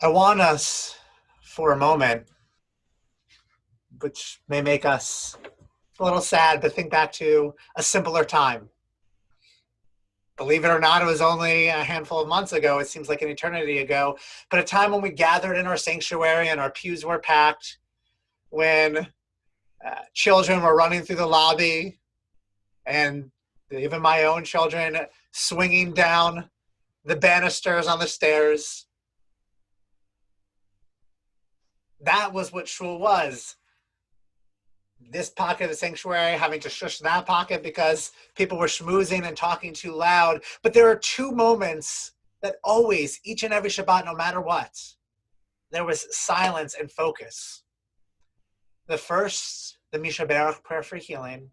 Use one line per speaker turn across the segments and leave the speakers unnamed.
I want us for a moment, which may make us a little sad, but think back to a simpler time. Believe it or not, it was only a handful of months ago. It seems like an eternity ago, but a time when we gathered in our sanctuary and our pews were packed, when children were running through the lobby, and even my own children swinging down the banisters on the stairs. That was what shul was. This pocket of the sanctuary having to shush that pocket because people were schmoozing and talking too loud. But there are two moments that always, each and every Shabbat, no matter what, there was silence and focus. The first, the Misha Berach prayer for healing,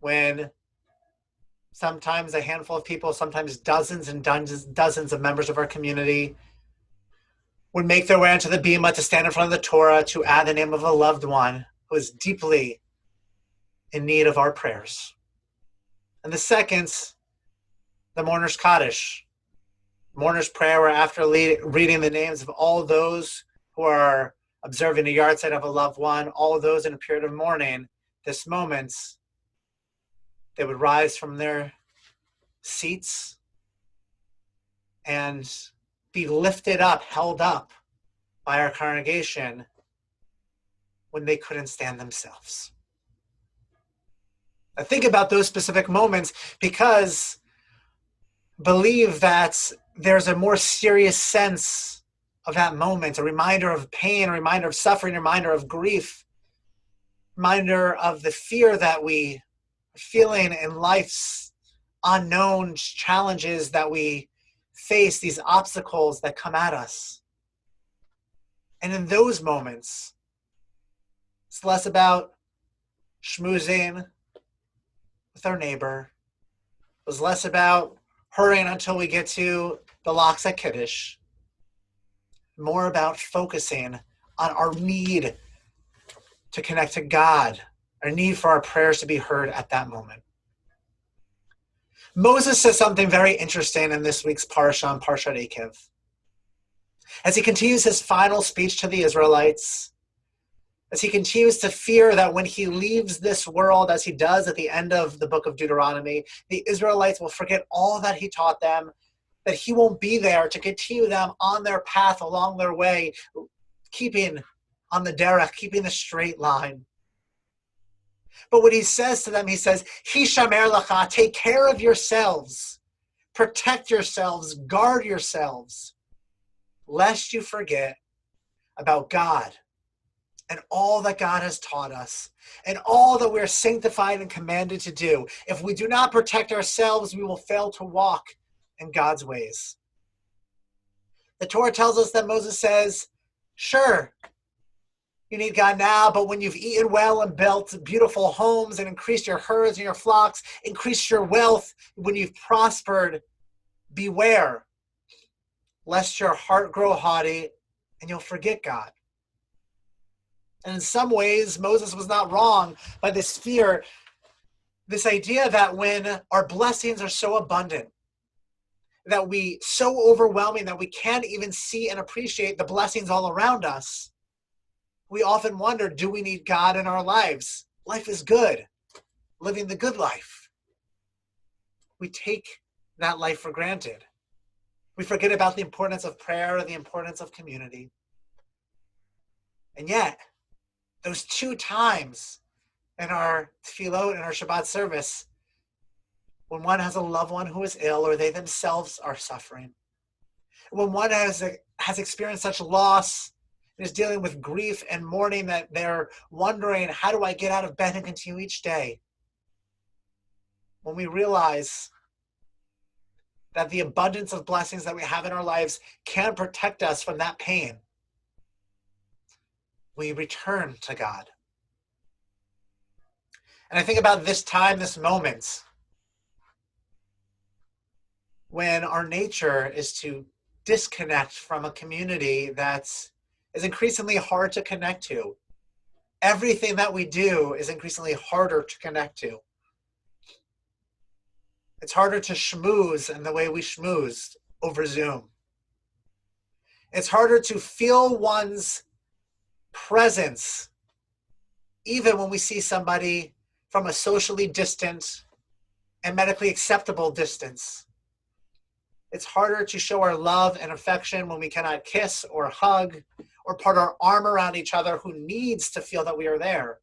when sometimes a handful of people, sometimes dozens and dozens of members of our community would make their way onto the bima to stand in front of the Torah to add the name of a loved one who is deeply in need of our prayers. And the second, the mourner's Kaddish, mourner's prayer, where after reading the names of all those who are observing a yard site of a loved one, all of those in a period of mourning, this moment, they would rise from their seats and be lifted up, held up by our congregation when they couldn't stand themselves. I think about those specific moments because believe that there's a more serious sense of that moment, a reminder of pain, a reminder of suffering, a reminder of grief, a reminder of the fear that we are feeling in life's unknown challenges that we face, these obstacles that come at us. And in those moments, it's less about schmoozing with our neighbor. It was less about hurrying until we get to the locks at Kiddush. More about focusing on our need to connect to God, our need for our prayers to be heard at that moment. Moses says something very interesting in this week's Parashat Eikev. As he continues his final speech to the Israelites, as he continues to fear that when he leaves this world, as he does at the end of the book of Deuteronomy, the Israelites will forget all that he taught them, that he won't be there to continue them on their path along their way, keeping on the derech, keeping the straight line. But what he says to them, he says, Hishamer lacha, take care of yourselves, protect yourselves, guard yourselves, lest you forget about God and all that God has taught us and all that we're sanctified and commanded to do. If we do not protect ourselves, we will fail to walk in God's ways. The Torah tells us that Moses says, sure, you need God now, but when you've eaten well and built beautiful homes and increased your herds and your flocks, increased your wealth, when you've prospered, beware, lest your heart grow haughty and you'll forget God. And in some ways, Moses was not wrong by this fear, this idea that when our blessings are so abundant, that we so overwhelming that we can't even see and appreciate the blessings all around us, we often wonder, do we need God in our lives? Life is good, living the good life. We take that life for granted. We forget about the importance of prayer and the importance of community. And yet, those two times in our tefillot, in our Shabbat service, when one has a loved one who is ill or they themselves are suffering, when one has experienced such loss and is dealing with grief and mourning that they're wondering, how do I get out of bed and continue each day? When we realize that the abundance of blessings that we have in our lives can protect us from that pain, we return to God. And I think about this time, this moment, when our nature is to disconnect from a community that is increasingly hard to connect to. Everything that we do is increasingly harder to connect to. It's harder to schmooze in the way we schmoozed over Zoom. It's harder to feel one's presence even when we see somebody from a socially distant and medically acceptable distance. It's harder to show our love and affection when we cannot kiss or hug or put our arm around each other who needs to feel that we are there.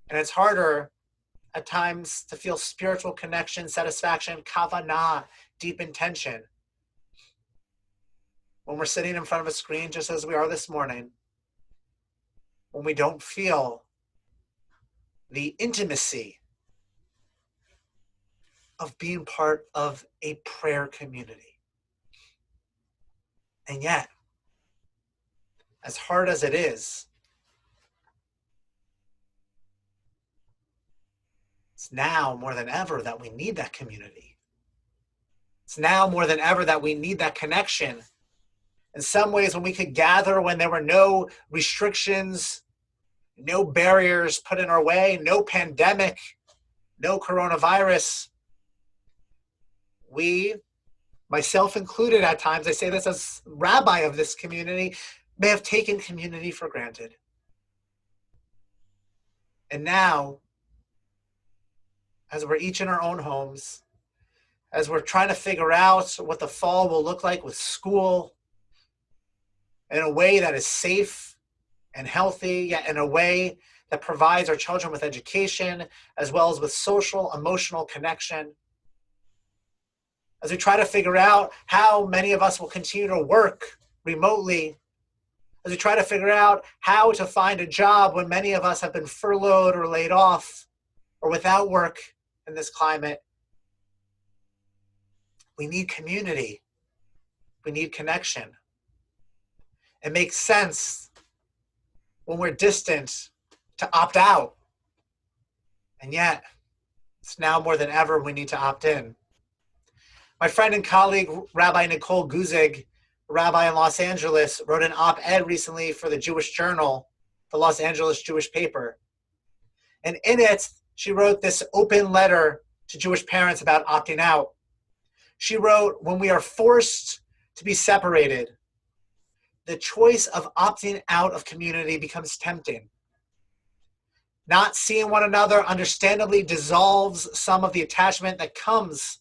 And it's harder at times to feel spiritual connection, satisfaction, kavanah, deep intention, when we're sitting in front of a screen just as we are this morning, when we don't feel the intimacy of being part of a prayer community. And yet, as hard as it is, it's now more than ever that we need that community. It's now more than ever that we need that connection. In some ways, when we could gather when there were no restrictions, no barriers put in our way, no pandemic, no coronavirus, we, myself included at times, I say this as rabbi of this community, may have taken community for granted. And now, as we're each in our own homes, as we're trying to figure out what the fall will look like with school in a way that is safe and healthy, yet in a way that provides our children with education, as well as with social, emotional connection. As we try to figure out how many of us will continue to work remotely, as we try to figure out how to find a job when many of us have been furloughed or laid off or without work in this climate, we need community. We need connection. It makes sense when we're distant to opt out. And yet, it's now more than ever we need to opt in. My friend and colleague, Rabbi Nicole Guzig, a rabbi in Los Angeles, wrote an op-ed recently for the Jewish Journal, the Los Angeles Jewish paper. And in it, she wrote this open letter to Jewish parents about opting out. She wrote, when we are forced to be separated, the choice of opting out of community becomes tempting. Not seeing one another understandably dissolves some of the attachment that comes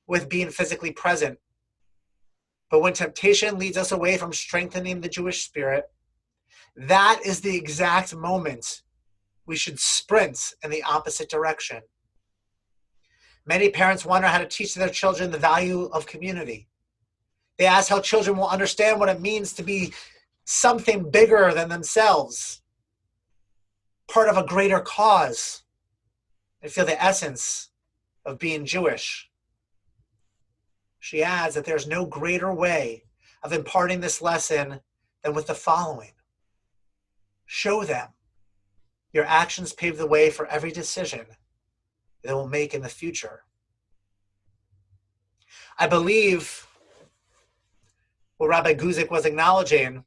with being physically present. But when temptation leads us away from strengthening the Jewish spirit, that is the exact moment we should sprint in the opposite direction. Many parents wonder how to teach their children the value of community. They ask how children will understand what it means to be something bigger than themselves, part of a greater cause, and feel the essence of being Jewish. She adds that there's no greater way of imparting this lesson than with the following. Show them. Your actions pave the way for every decision they will make in the future. I believe what Rabbi Guzik was acknowledging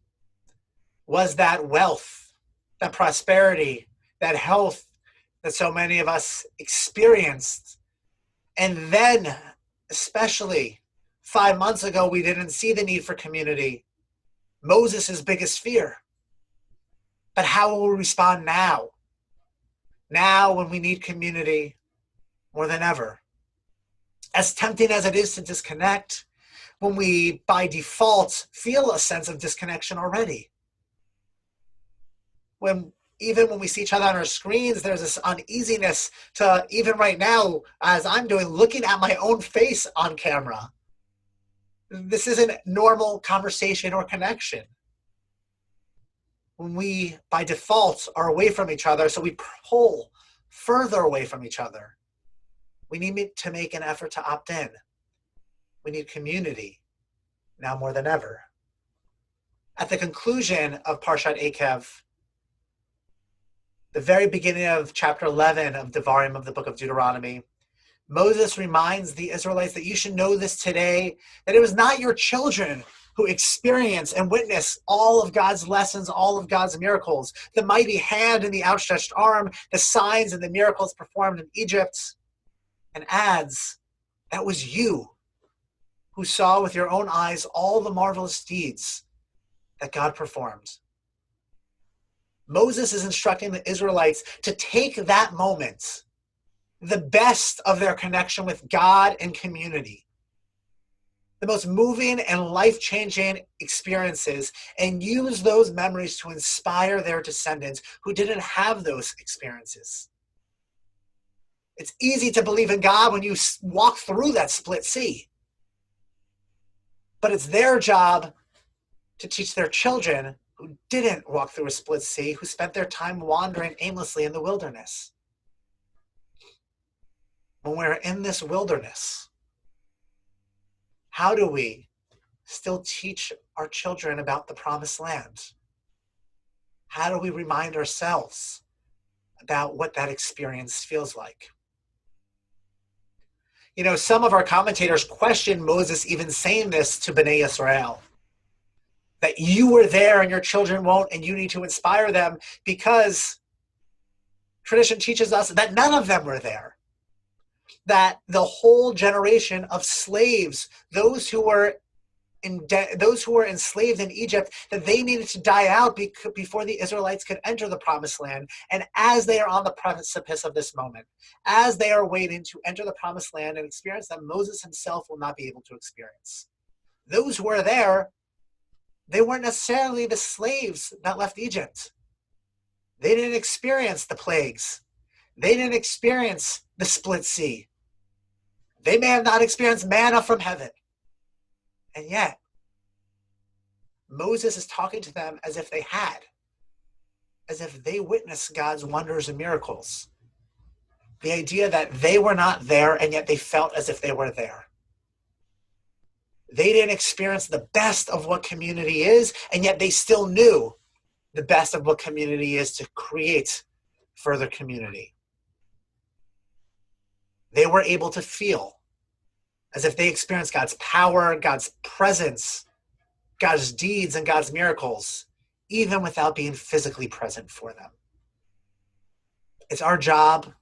was that wealth, that prosperity, that health that so many of us experienced. And then, especially 5 months ago, we didn't see the need for community. Moses' biggest fear. But how will we respond now? Now, when we need community more than ever. As tempting as it is to disconnect, when we, by default, feel a sense of disconnection already. Even when we see each other on our screens, there's this uneasiness to, even right now, as I'm doing, looking at my own face on camera. This isn't normal conversation or connection. When we, by default, are away from each other, so we pull further away from each other, we need to make an effort to opt in. We need community now more than ever. At the conclusion of Parashat Eikev, the very beginning of chapter 11 of Devarim of the book of Deuteronomy, Moses reminds the Israelites that you should know this today, that it was not your children who experience and witness all of God's lessons, all of God's miracles, the mighty hand and the outstretched arm, the signs and the miracles performed in Egypt, and adds, that was you who saw with your own eyes all the marvelous deeds that God performed. Moses is instructing the Israelites to take that moment, the best of their connection with God and community, the most moving and life-changing experiences, and use those memories to inspire their descendants who didn't have those experiences. It's easy to believe in God when you walk through that split sea. But it's their job to teach their children who didn't walk through a split sea, who spent their time wandering aimlessly in the wilderness. When we're in this wilderness, how do we still teach our children about the promised land? How do we remind ourselves about what that experience feels like? You know, some of our commentators question Moses even saying this to Bnei Israel, that you were there and your children won't, and you need to inspire them, because tradition teaches us that none of them were there. That the whole generation of slaves, those who were enslaved in Egypt, that they needed to die out before the Israelites could enter the promised land. And as they are on the precipice of this moment, as they are waiting to enter the promised land and experience that Moses himself will not be able to experience, those who are there, they weren't necessarily the slaves that left Egypt. They didn't experience the plagues. They didn't experience the split sea. They may have not experienced manna from heaven. And yet, Moses is talking to them as if they had, as if they witnessed God's wonders and miracles. The idea that they were not there, and yet they felt as if they were there. They didn't experience the best of what community is, and yet they still knew the best of what community is to create further community. They were able to feel as if they experienced God's power, God's presence, God's deeds, and God's miracles, even without being physically present for them. It's our job,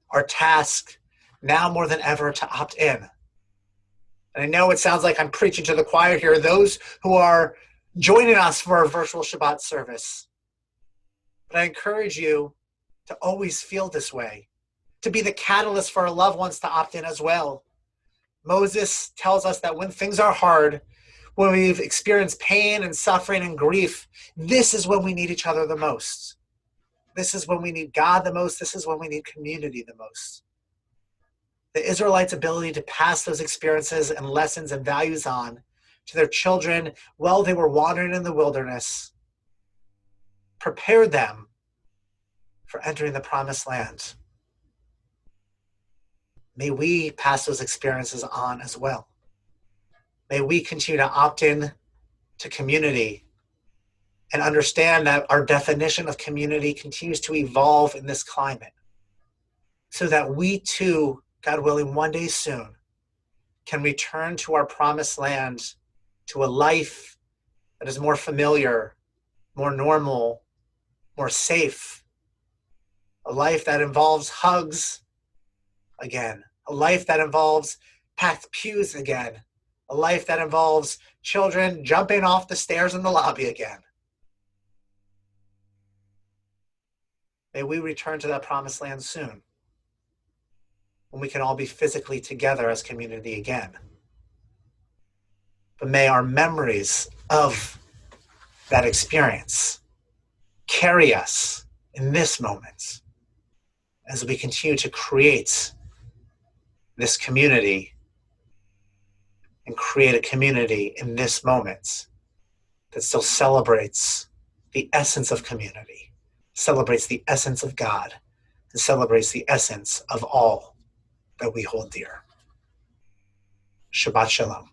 our task, now more than ever, to opt in. And I know it sounds like I'm preaching to the choir here, those who are joining us for our virtual Shabbat service. But I encourage you to always feel this way, to be the catalyst for our loved ones to opt in as well. Moses tells us that when things are hard, when we've experienced pain and suffering and grief, this is when we need each other the most. This is when we need God the most. This is when we need community the most. The Israelites' ability to pass those experiences and lessons and values on to their children while they were wandering in the wilderness prepared them for entering the promised land. May we pass those experiences on as well. May we continue to opt in to community and understand that our definition of community continues to evolve in this climate, so that we too, God willing, one day soon can return to our promised land, to a life that is more familiar, more normal, more safe, a life that involves hugs again, a life that involves packed pews again, a life that involves children jumping off the stairs in the lobby again. May we return to that promised land soon, when we can all be physically together as community again. But may our memories of that experience carry us in this moment as we continue to create this community and create a community in this moment that still celebrates the essence of community, celebrates the essence of God, and celebrates the essence of all that we hold dear. Shabbat Shalom.